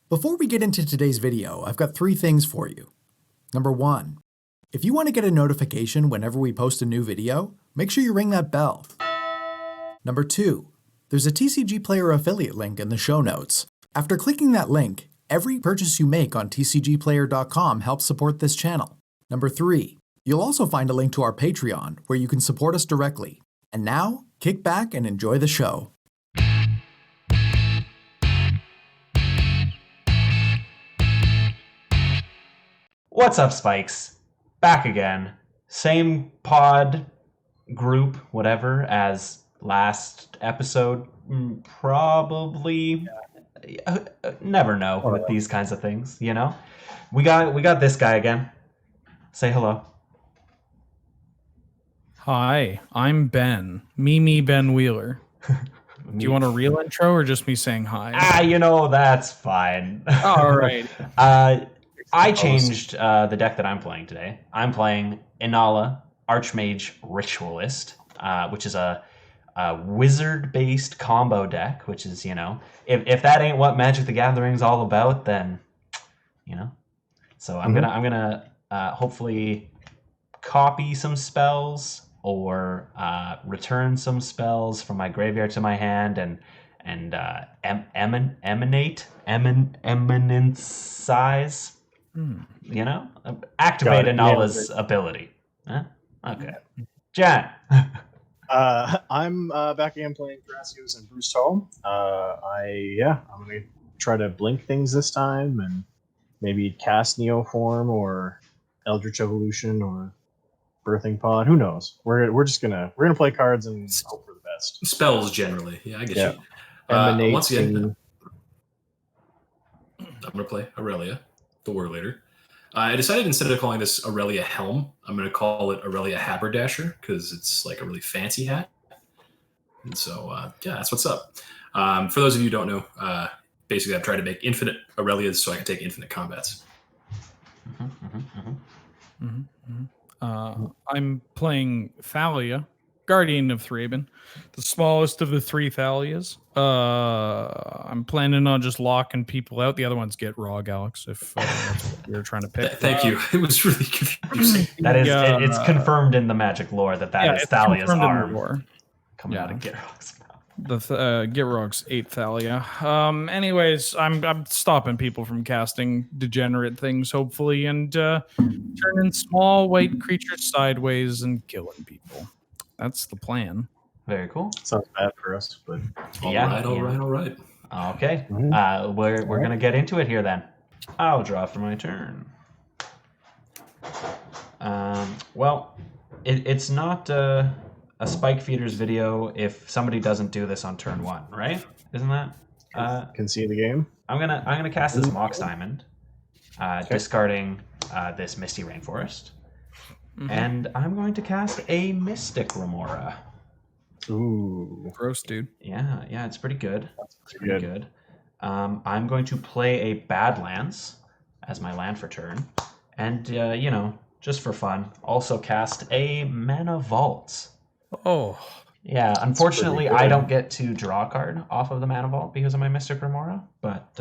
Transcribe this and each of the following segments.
Before we get into today's video, I've got 3 things for you. Number 1, if you want to get a notification whenever we post a new video, make sure you ring that bell. Number 2, there's a TCG Player affiliate link in the show notes. After clicking that link, every purchase you make on tcgplayer.com helps support this channel. Number 3, you'll also find a link to our Patreon where you can support us directly. And now, kick back and enjoy the show. What's up, Spikes? Back again. Same pod, group, whatever, as last episode. Probably. Never know with these kinds of things, you know? We got this guy again. Say hello. Hi, I'm Ben. Me, Ben Wheeler. Do you want a real intro or just me saying hi? That's fine. All right. I changed the deck that I'm playing today. I'm playing Inala Archmage Ritualist, which is a wizard-based combo deck, which is, if that ain't what Magic the Gathering's all about, then, So I'm gonna hopefully copy some spells or return some spells from my graveyard to my hand and eminence size. Activate Inala's ability. Huh? Okay. Jan. I'm back again playing Thrasios and Bruce Hall. I'm gonna try to blink things this time and maybe cast Neoform or Eldritch Evolution or Birthing Pod. Who knows? We're gonna play cards and hope for the best. Spells generally, yeah, I get you. Once again, I'm gonna play Aurelia, the Warleader. I decided instead of calling this Aurelia Helm, I'm going to call it Aurelia Haberdasher because it's like a really fancy hat. And so, that's what's up. For those of you who don't know, basically I've tried to make infinite Aurelias so I can take infinite combats. I'm playing Thalia, Guardian of Thraben, the smallest of the 3 Thalias. I'm planning on just locking people out. The other ones get Rog, Alex, if that's what you're trying to pick. Thank you. It was really confusing. That is, it's confirmed in the Magic lore that is Thalia's arm coming out of Gitrog's mouth. The Gitrog's 8 Thalia. Anyways, I'm stopping people from casting degenerate things, hopefully, and turning small white creatures sideways and killing people. That's the plan. Very cool. Sounds bad for us, but all right. Okay. We're gonna get into it here then. I'll draw for my turn. It's not a Spike Feeders video if somebody doesn't do this on turn 1, right? Isn't that? Can see the game. I'm gonna cast this Mox Diamond, discarding this Misty Rainforest. And I'm going to cast a Mystic Remora. Ooh. Gross, dude. Yeah, it's pretty good. That's pretty good. I'm going to play a Badlands as my land for turn. And, just for fun, also cast a Mana Vault. Oh. Yeah, unfortunately, I don't get to draw a card off of the Mana Vault because of my Mystic Remora. But,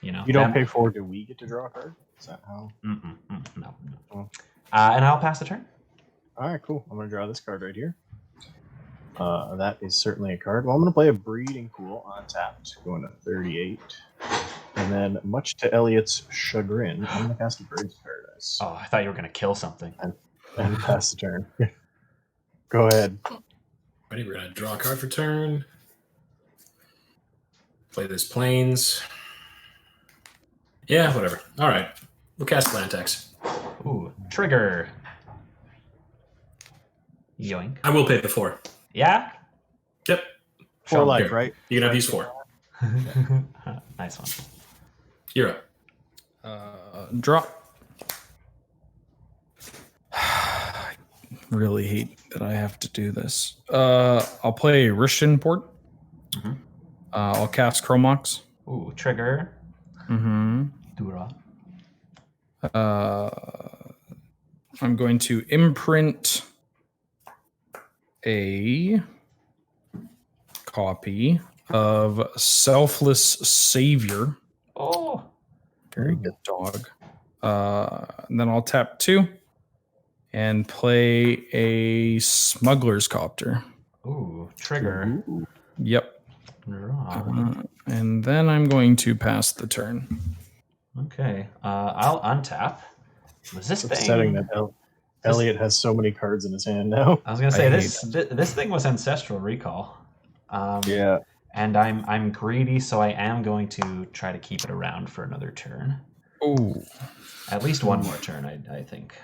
You don't pay 4, do we get to draw a card? Is that how? No. Oh. And I'll pass the turn. All right, cool. I'm going to draw this card right here. That is certainly a card. Well, I'm going to play a Breeding Pool untapped, going to 38. And then, much to Elliot's chagrin, I'm going to cast a Bird's Paradise. Oh, I thought you were going to kill something. And pass the turn. Go ahead. Ready, we're going to draw a card for turn. Play this Plains. Yeah, whatever. All right. We'll cast Land Tax. Ooh, trigger. Yoink. I will pay the 4. Yeah? Yep. 4 life, right? You can have these 4. Nice one. You're up. Draw. I really hate that I have to do this. I'll play Rishton Port. I'll cast Chromox. Ooh, trigger. Dura. I'm going to imprint a copy of Selfless Savior. Oh. Very good, dog. And then I'll tap 2 and play a Smuggler's Copter. Ooh, trigger. Yep. Draw. And then I'm going to pass the turn. Okay. I'll untap. Was this It's thing? upsetting that Elliot has so many cards in his hand now. I was gonna say I this thing was Ancestral Recall. Yeah. And I'm greedy, so I am going to try to keep it around for another turn. Oh. At least one more turn, I think.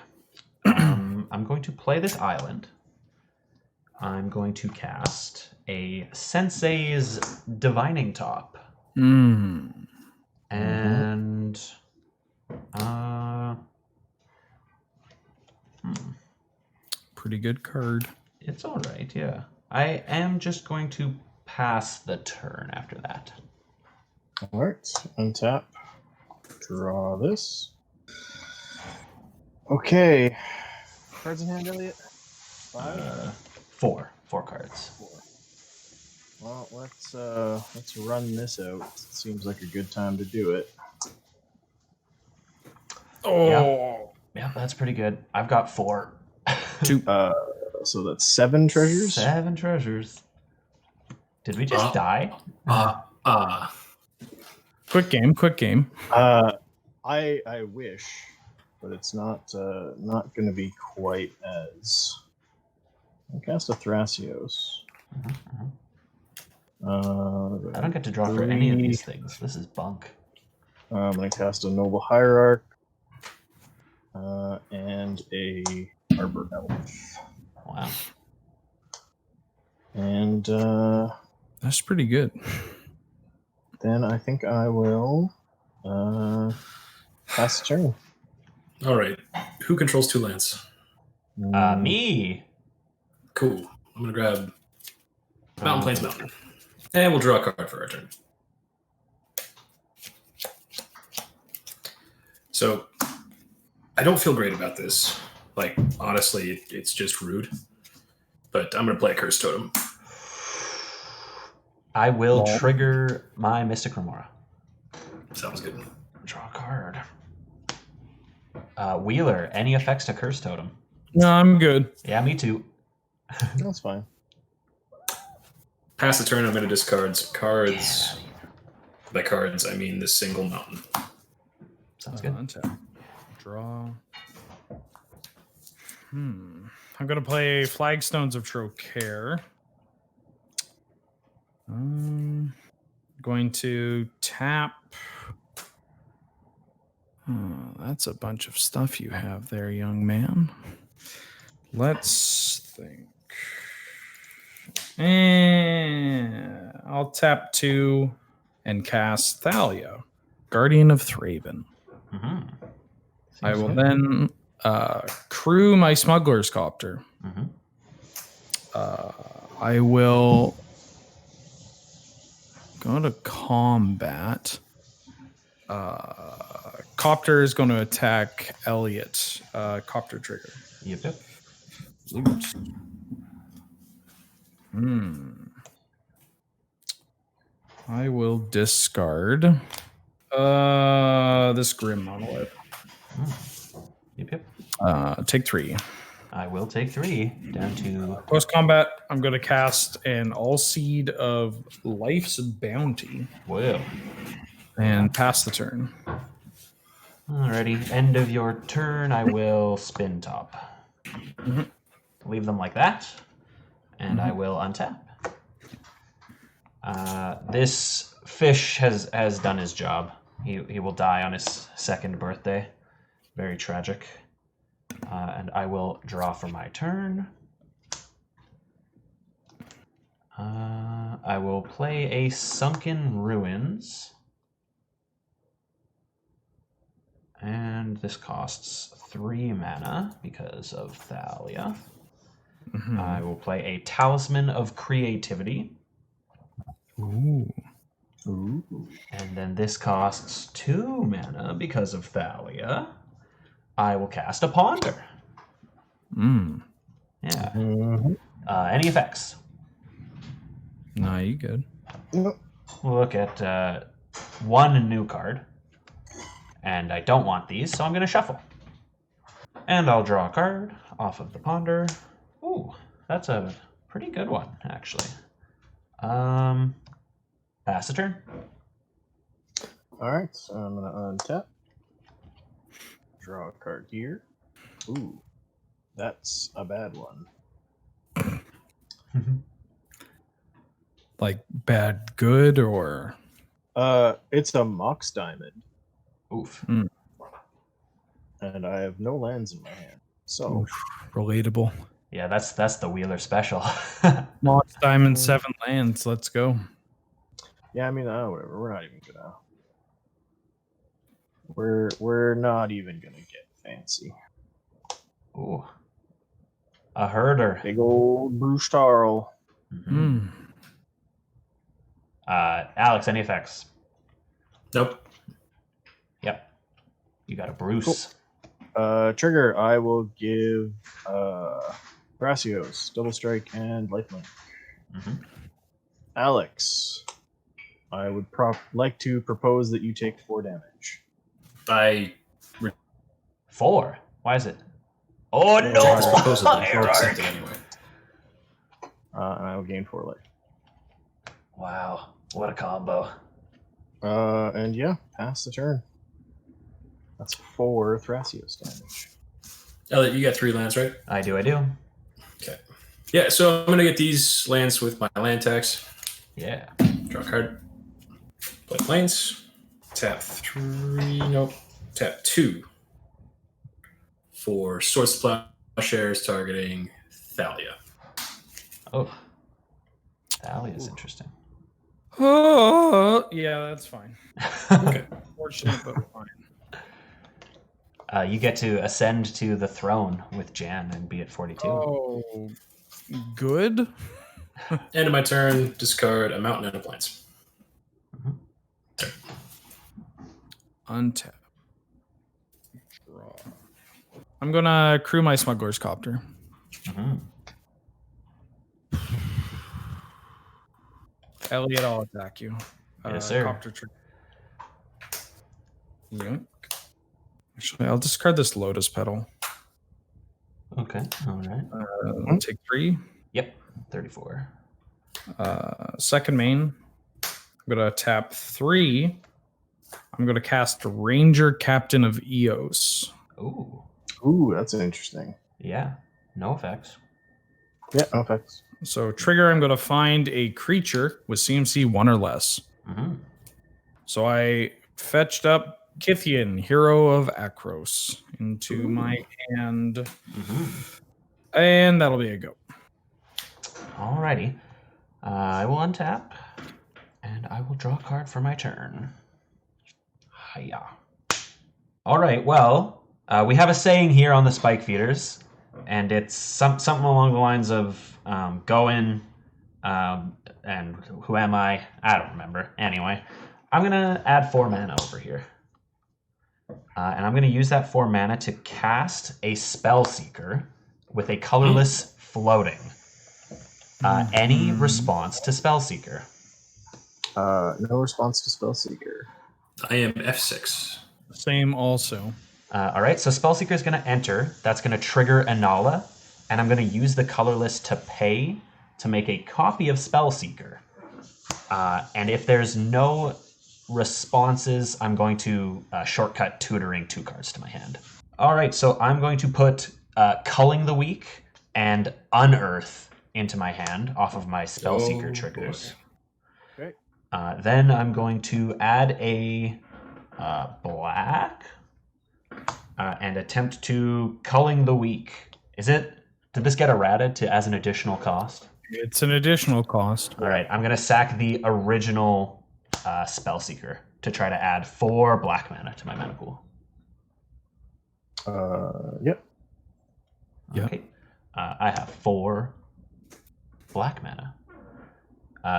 I'm going to play this island. I'm going to cast a Sensei's Divining Top. And Pretty good card. it's all right, yeah. I am just going to pass the turn after that. All right. Untap. Draw this. Okay. Cards in hand, Elliot? 5? 4 cards. 4. Well, let's run this out. It seems like a good time to do it. Oh. Yeah, that's pretty good. I've got 4. 2. So that's 7 treasures. 7 treasures. Did we just die? Quick game. I wish, but it's not going to be quite as. I'll cast a Thrasios. I don't get to draw for any of these things. This is bunk. I'm going to cast a Noble Hierarch and a Arbor Elf. Wow. And That's pretty good. then I think I will pass the turn. All right. Who controls 2 lands? Me. Cool. I'm going to grab Mountain Plains Mountain. And we'll draw a card for our turn. So, I don't feel great about this. Like, honestly, it's just rude. But I'm going to play a Curse Totem. I will trigger my Mystic Remora. Sounds good. Draw a card. Wheeler, any effects to Curse Totem? No, I'm good. Yeah, me too. That's fine. Pass the turn, I'm going to discard some cards. By cards, I mean the single mountain. Sounds good. Untap. Draw. I'm going to play Flagstones of Trocare. Going to tap. That's a bunch of stuff you have there, young man. Let's think. And I'll tap 2 and cast Thalia, Guardian of Thraben. I will then crew my Smuggler's Copter. I will go to combat. Copter is going to attack Elliot. Copter trigger. Yep. Oops. I will discard this Grim Monolith. Yep. Take 3. I will take 3 down to. Post combat, I'm going to cast an All Seed of Life's Bounty Whoa. and pass the turn. Alrighty. End of your turn, I will spin top. Leave them like that. And I will untap. This fish has done his job. He will die on his 2nd birthday. Very tragic. And I will draw for my turn. I will play a Sunken Ruins. And this costs 3 mana because of Thalia. I will play a Talisman of Creativity. Ooh. And then this costs 2 mana because of Thalia. I will cast a Ponder. Yeah. Any effects? Nah, you good. We'll look at 1 new card. And I don't want these, so I'm going to shuffle. And I'll draw a card off of the ponder. Ooh, that's a pretty good one, actually. Pass the turn. All right, so I'm gonna untap. Draw a card here. Ooh, that's a bad one. Like bad, good, or It's a Mox Diamond, Oof. and I have no lands in my hand. So relatable. Yeah, that's the Wheeler special. Mox Diamond, 7 lands. Let's go. yeah, I mean, whatever. We're not even gonna. We're not even gonna get fancy. Ooh. A herder. Big old Bruce Tarl. Mhm. Alex, any effects? Nope. Yep. You got a Bruce. Trigger. I will give Thrasios double strike and lifelink. Mhm. Alex, I would like to propose that you take 4 damage. 4. Why is it? Oh Yeah, no! This proposal Error. before accepted anyway. And I will gain 4 life. Wow, what a combo. And yeah, pass the turn. That's 4 Thrasios damage. Elliot, you got 3 lands, right? I do. Okay. Yeah, so I'm gonna get these lands with my land tax. Yeah. Draw a card. Play planes. Tap 3. Nope. Tap 2. For Swords to Plowshares targeting Thalia. Oh. Thalia is interesting. Oh, yeah, that's fine. Okay. Fortunate, but fine. You get to ascend to the throne with Jan and be at 42. Oh, good. End of my turn, discard a mountain and a plains. Untap. Draw. I'm gonna crew my smuggler's copter. Mhm. Elliot, I'll attack you. Yes, sir. Copter trigger. Yoink. Actually, I'll discard this lotus petal. Okay. All right. I'll take 3. Yep. 34. Second main. I'm gonna tap 3. I'm gonna cast Ranger Captain of Eos. Ooh. Ooh, that's interesting. Yeah. No effects. Yeah, no effects. So trigger, I'm gonna find a creature with CMC 1 or less. Mm-hmm. So I fetched up Kithian, Hero of Akros, into my hand. Mm-hmm. And that'll be a go. Alrighty. I will untap, and I will draw a card for my turn. Hiya. All right. Well, we have a saying here on the Spike Feeders, and it's something along the lines of GOIN, and who am I? I don't remember. Anyway, I'm gonna add 4 mana over here, and I'm gonna use that 4 mana to cast a Spell Seeker with a colorless floating. Any response to Spellseeker? No response to Spellseeker. I am F6. Same also. All right, so Spellseeker is going to enter. That's going to trigger Anala, and I'm going to use the colorless to pay to make a copy of Spellseeker. And if there's no responses, I'm going to shortcut tutoring 2 cards to my hand. All right, so I'm going to put Culling the Weak and Unearth into my hand off of my Spellseeker triggers. Okay. Then I'm going to add a black and attempt to Culling the Weak. Did this get errated as an additional cost? It's an additional cost. All right, I'm going to sack the original Spellseeker to try to add 4 black mana to my mana pool. Yep. Okay. I have 4 black mana.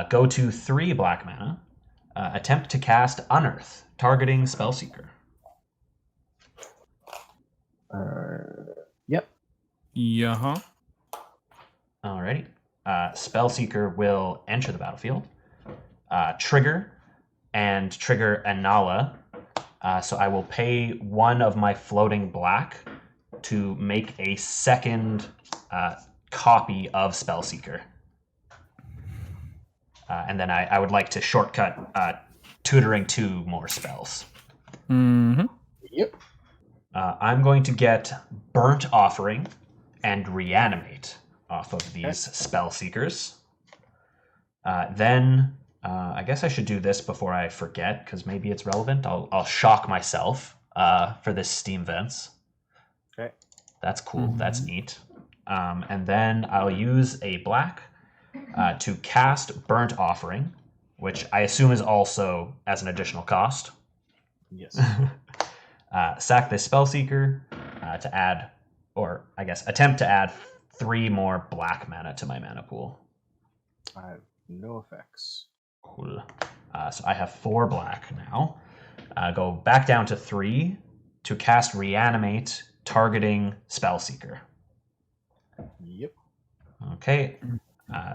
Go to 3 black mana. Attempt to cast Unearth, targeting Spellseeker. Yep. Yeah. Alrighty. Spellseeker will enter the battlefield, trigger Anala, So I will pay 1 of my floating black to make a second copy of Spellseeker. And then I would like to shortcut tutoring 2 more spells. Mm-hmm. Yep. I'm going to get Burnt Offering and Reanimate off of these spell seekers. Then I guess I should do this before I forget, because maybe it's relevant. I'll shock myself for this Steam Vents. Okay. That's cool. That's neat. And then I'll use a black to cast Burnt Offering, which I assume is also as an additional cost. Yes. Sack this Spellseeker to add, or I guess attempt to add 3 more black mana to my mana pool. I have no effects. Cool. So I have 4 black now. Go back down to 3 to cast Reanimate, targeting Spellseeker. Yep. Okay.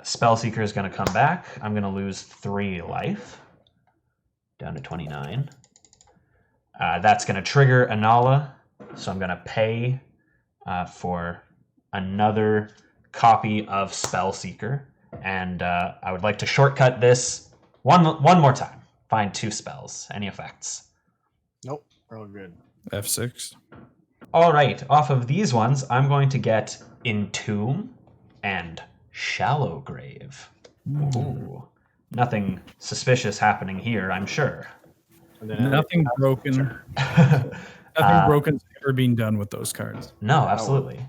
Spellseeker is going to come back. I'm going to lose 3 life. Down to 29. That's going to trigger Anala, so I'm going to pay for another copy of Spellseeker, and I would like to shortcut this one more time. Find 2 spells. Any effects? Nope. We're all good. F6. All right. Off of these ones, I'm going to get Entomb and Shallow Grave. Ooh. Nothing suspicious happening here, I'm sure. And then Nothing broken. Nothing broken's ever been done with those cards. No, absolutely.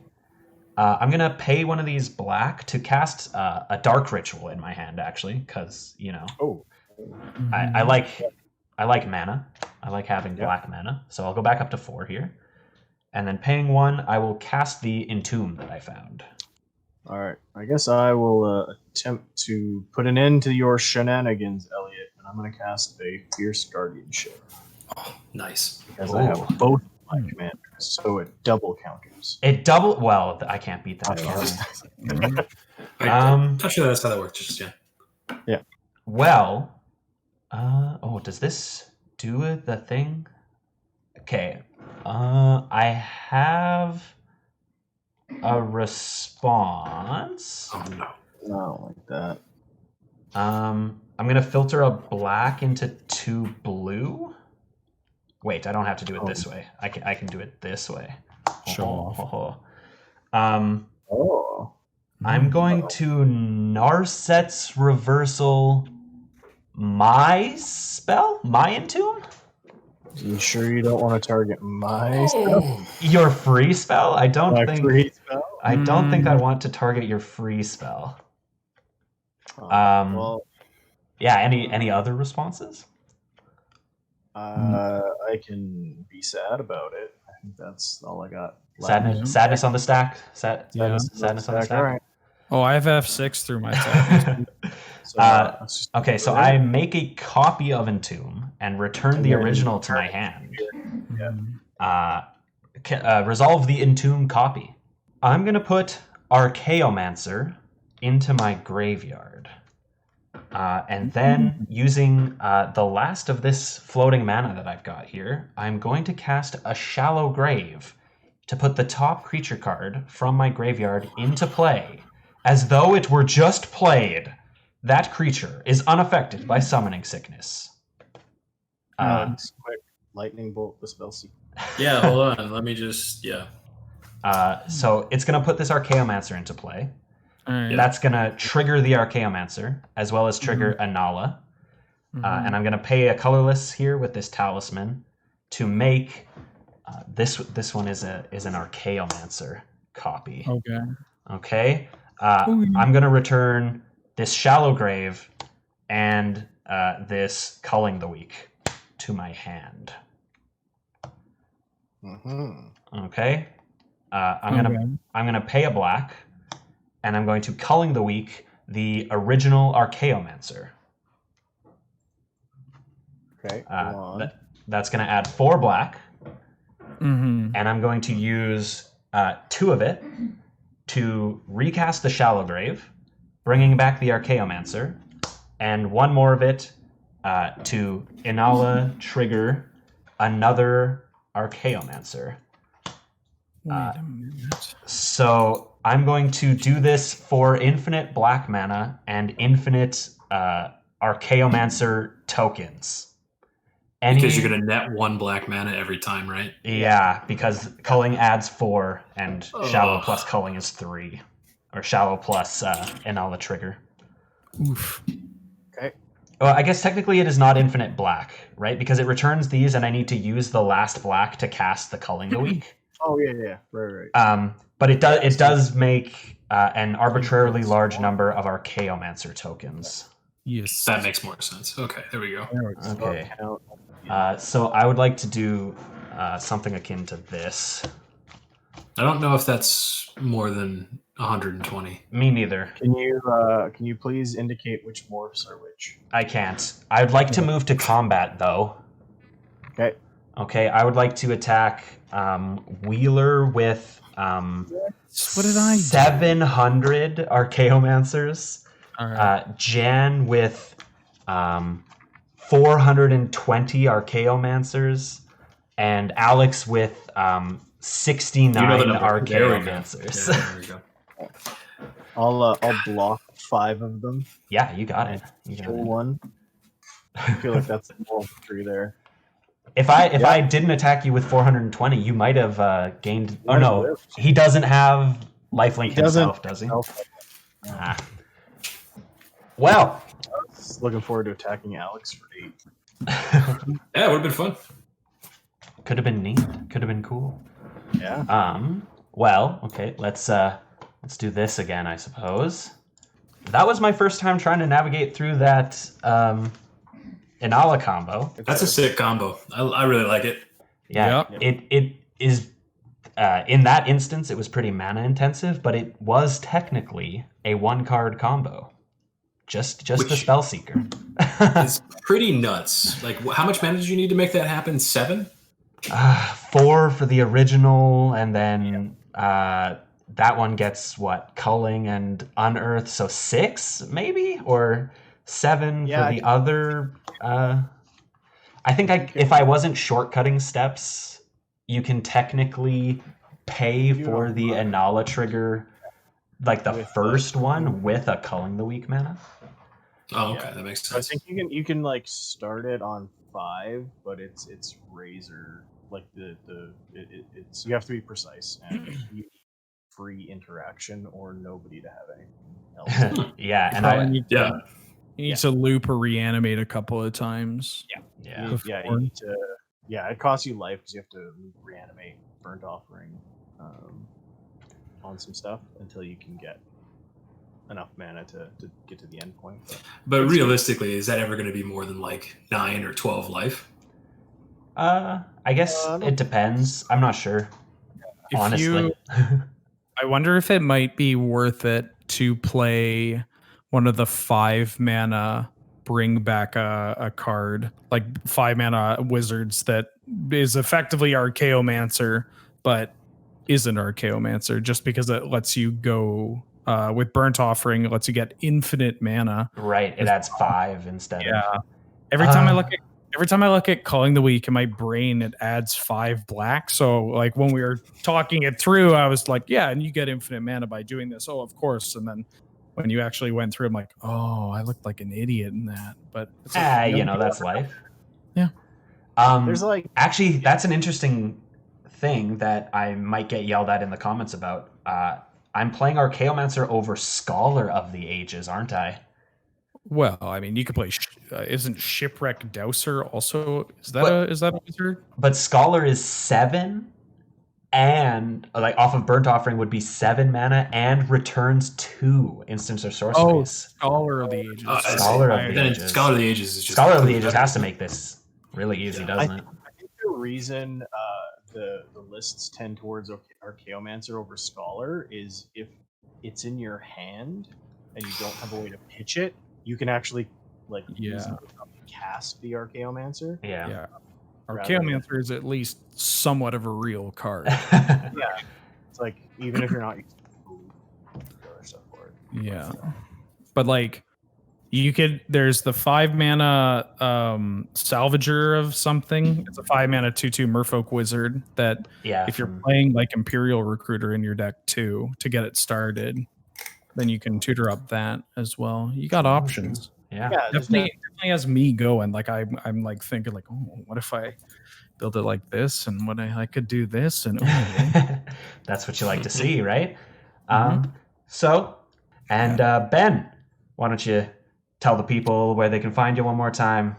I'm going to pay 1 of these black to cast a Dark Ritual in my hand, actually, because, you know, Oh. I like mana. I like having black mana. So I'll go back up to 4 here. And then paying 1, I will cast the Entomb that I found. All right. I guess I will attempt to put an end to your shenanigans, Elliot, and I'm going to cast a Fierce Guardianship Oh, nice. because I have both my commanders, so it double counters. It double... Well, I can't beat that. Can I? I'm not sure that's how that works just yet. Yeah. Well... does this do the thing? Okay. I have a response. Oh no. Not like that. I'm gonna filter a black into 2 blue. Wait, I don't have to do it this way. I can do it this way. Show off. Oh. I'm going to Narset's Reversal my spell? My Entomb? You sure you don't want to target my spell? Your free spell? I don't My think free spell? I don't think I want to target your free spell. Well, Yeah, any other responses? I can be sad about it. I think that's all I got. Sadness on the stack. Sadness on the stack. All right. Oh, I have F6 through my attack. So, Okay, so I make a copy of Entomb and return the original to my hand. Resolve the Entomb copy. I'm going to put Archaeomancer into my graveyard. And then, using the last of this floating mana that I've got here, I'm going to cast a Shallow Grave to put the top creature card from my graveyard into play, as though it were just played. That creature is unaffected by Summoning Sickness. quick lightning bolt the spell sequence. Yeah, hold on. Let me just So it's going to put this Archaeomancer into play. All right. That's going to trigger the Archaeomancer, as well as trigger Anala. And I'm going to pay a colorless here with this Talisman to make this one is an Archaeomancer copy. Okay. Okay. I'm going to return this Shallow Grave and this Culling the Weak to my hand. Okay. I'm gonna pay a black, and I'm going to Culling the Weak the original Archaeomancer. Okay. Go on. That's gonna add 4 black, Mm-hmm. and I'm going to use 2 of it to recast the Shallow Grave, bringing back the Archaeomancer, and 1 more of it to Inala trigger another Archaeomancer. Wait a minute. So I'm going to do this for infinite black mana and infinite Archaeomancer tokens. Because you're going to net 1 black mana every time, right? Yeah, because culling adds 4 and shallow plus culling is 3. Or shallow plus Inala trigger. Oof. Okay. Well, I guess technically it is not infinite black, right? Because it returns these and I need to use the last black to cast the culling the week. Oh yeah. Right. But it does make an arbitrarily large number of Archaeomancer tokens. Yes. That makes more sense. Okay, there we go. Okay. So I would like to do something akin to this. I don't know if that's more than 120. Me neither. Can you please indicate which morphs are which? I can't. I'd like to move to combat though. Okay. Okay, I would like to attack Wheeler with What did I do? 700 Archaeomancers. All right. Jan with 420 Archaeomancers, and Alex with 69 You know the number. Archaeomancers. There we go. I'll block 5 of them. Yeah, you got it. You got Kill it. 1. I feel like that's the moral victory there. If I didn't attack you with 420, you might have gained. Oh no, he doesn't have lifelink himself, does he? Ah. Well, Looking forward to attacking Alex for 8. Yeah, it would have been fun. could have been neat. Could have been cool. Yeah. Well, okay. Let's do this again, I suppose. That was my first time trying to navigate through that Inala combo. That's a sick combo. I really like it. Yeah, Yep. it is. In that instance, it was pretty mana intensive, but it was technically a 1-card combo. Just the Spellseeker. It's pretty nuts. Like, how much mana did you need to make that happen? 7? 4 for the original, and then that one gets what? Culling and Unearth, so 6 maybe, or 7 for the other. I think if I wasn't shortcutting steps, you can technically pay for the Inala trigger, like the first one with a Culling the Weak mana. Oh, okay, that makes sense. I think you can like start it on 5, but it's razor like it's you have to be precise and you need free interaction or nobody to have anything else. Yeah, and You need to loop or reanimate a couple of times. yeah. You need to. Yeah, it costs you life because you have to reanimate Burnt Offering on some stuff until you can get enough mana to get to the end point. But realistically, is that ever going to be more than like 9 or 12 life? I guess it depends. I'm not sure. Honestly. I wonder if it might be worth it to play one of the 5 mana bring back a card, like 5 mana wizards that is effectively Archaeomancer, but isn't Archaeomancer, just because it lets you go with Burnt Offering, it lets you get infinite mana. Right, it adds 5 instead. Yeah. Every time I look at Culling the Weak in my brain, it adds 5 black. So like when we were talking it through, I was like, yeah, and you get infinite mana by doing this. Oh, of course. And then when you actually went through, I'm like, oh, I looked like an idiot in that. But it's like, that's life. Yeah. There's actually, that's an interesting thing that I might get yelled at in the comments about. I'm playing Archaeomancer over Scholar of the Ages, aren't I? Well, I mean, you could play. Isn't Shipwreck Dowser also? Is that a wizard? But Scholar is 7, and like off of Burnt Offering would be 7 mana and returns 2 instants or sorceries. Scholar of the Ages. Scholar of the Ages. Scholar of the Ages is just Scholar of the Ages has to make this really easy, doesn't it? I think the reason the lists tend towards Archaeomancer over Scholar is if it's in your hand and you don't have a way to pitch it, you can actually use it to cast the Archaeomancer. Yeah. Archaeomancer is at least somewhat of a real card. Yeah, it's like even if you're not using the other stuff for it. Yeah, but like There's the 5 mana Salvager of something. It's a 5 mana 2/2 Merfolk Wizard that if you're playing like Imperial Recruiter in your deck too to get it started, then you can tutor up that as well. You got options. Yeah, definitely has me going. Like I'm like thinking like, oh, what if I build it like this, and what I could do this, and that's what you like to see, right? Mhm. Ben, why don't you tell the people where they can find you one more time?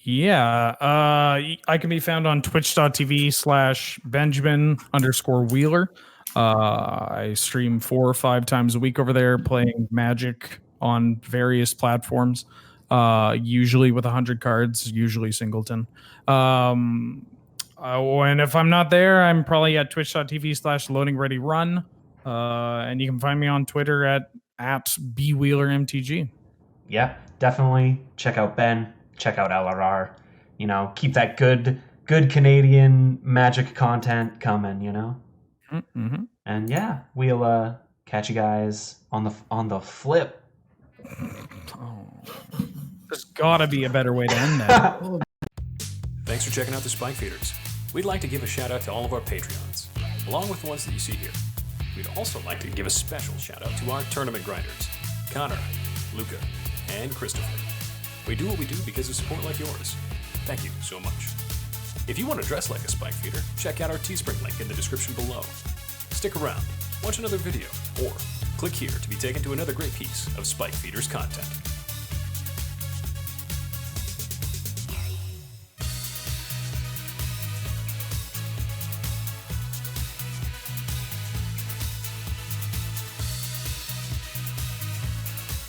Yeah, I can be found on twitch.tv/Benjamin_Wheeler. I stream 4 or 5 times a week over there playing Magic on various platforms, usually with 100 cards, usually singleton. And if I'm not there, I'm probably at twitch.tv/LoadingReadyRun. And you can find me on Twitter at BWheelerMTG. Yeah, definitely check out Ben, check out LRR. You know, keep that good Canadian Magic content coming, you know? Mm-hmm. And yeah, we'll catch you guys on the flip. Oh, there's gotta be a better way to end that. Thanks for checking out the Spike Feeders. We'd like to give a shout out to all of our Patreons, along with the ones that you see here. We'd also like to give a special shout out to our tournament grinders, Connor, Luca, and Christopher. We do what we do because of support like yours. Thank you so much. If you want to dress like a Spike Feeder, check out our Teespring link in the description below. Stick around, watch another video, or click here to be taken to another great piece of Spike Feeders content.